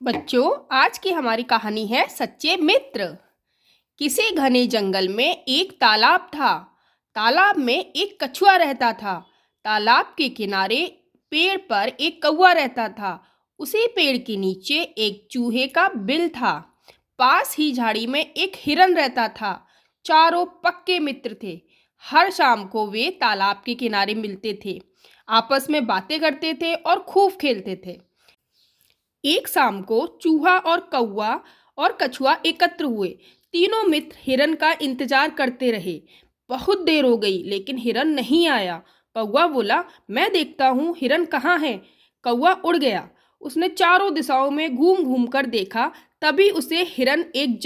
बच्चों, आज की हमारी कहानी है सच्चे मित्र। किसी घने जंगल में एक तालाब था। तालाब में एक कछुआ रहता था। तालाब के किनारे पेड़ पर एक कौवा रहता था। उसी पेड़ के नीचे एक चूहे का बिल था। पास ही झाड़ी में एक हिरन रहता था। चारों पक्के मित्र थे। हर शाम को वे तालाब के किनारे मिलते थे, आपस में बातें करते थे और खूब खेलते थे। एक शाम को चूहा और कौवा और कछुआ एकत्र हुए। तीनों मित्र हिरन का इंतजार करते रहे। बहुत देर हो गई लेकिन हिरन नहीं आया। कौवा बोला, मैं देखता हूँ हिरन कहाँ है। कौवा उड़ गया। उसने चारों दिशाओं में घूम घूम कर देखा। तभी उसे हिरन एक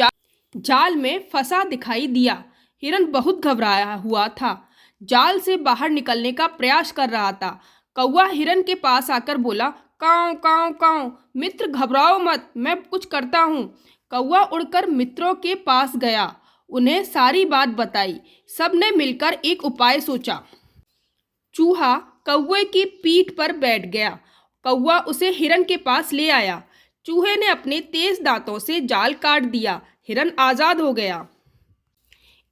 जाल में फंसा दिखाई दिया। हिरन बहुत घबराया हुआ था। जाल से बाहर निकलने का प्रयास कर रहा था। कौवा हिरन के पास आकर बोला, काऊ काऊ काऊ, मित्र घबराओ मत, मैं कुछ करता हूँ। कौवा उड़कर मित्रों के पास गया, उन्हें सारी बात बताई। सबने मिलकर एक उपाय सोचा। चूहा कौवे की पीठ पर बैठ गया। कौवा उसे हिरन के पास ले आया। चूहे ने अपने तेज दांतों से जाल काट दिया। हिरन आजाद हो गया।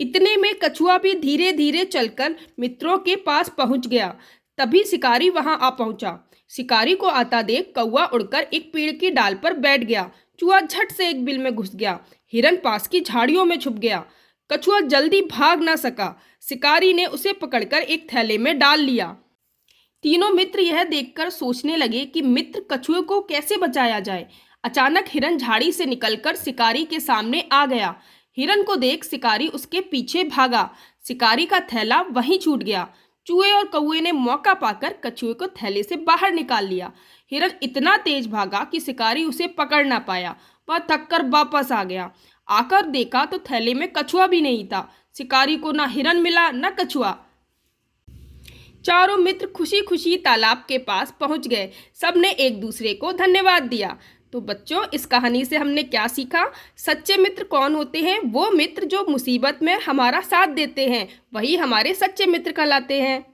इतने में कछुआ भी धीरे धीरे चलकर मित्रों के पास पहुंच गया। तभी शिकारी वहां आ पहुंचा। शिकारी को आता देख कौवा उड़कर एक पेड़ की डाल पर बैठ गया। चूहा झट से एक बिल में घुस गया। हिरन पास की झाड़ियों में छुप गया। कछुआ जल्दी भाग ना सका। शिकारी ने उसे पकड़कर एक थैले में डाल लिया। तीनों मित्र यह देखकर सोचने लगे कि मित्र कछुए को कैसे बचाया जाए। अचानक हिरन झाड़ी से निकलकर शिकारी के सामने आ गया। हिरन को देख शिकारी उसके पीछे भागा। शिकारी का थैला वहीं छूट गया। चूहे और कौवे ने मौका पाकर कछुए को थैले से बाहर निकाल लिया। हिरन इतना तेज भागा कि शिकारी उसे पकड़ ना पाया। वह थककर वापस आ गया। आकर देखा तो थैले में कछुआ भी नहीं था। शिकारी को ना हिरन मिला न कछुआ। चारों मित्र खुशी खुशी तालाब के पास पहुंच गए। सबने एक दूसरे को धन्यवाद दिया। तो बच्चों, इस कहानी से हमने क्या सीखा? सच्चे मित्र कौन होते हैं? वो मित्र जो मुसीबत में हमारा साथ देते हैं, वही हमारे सच्चे मित्र कहलाते हैं।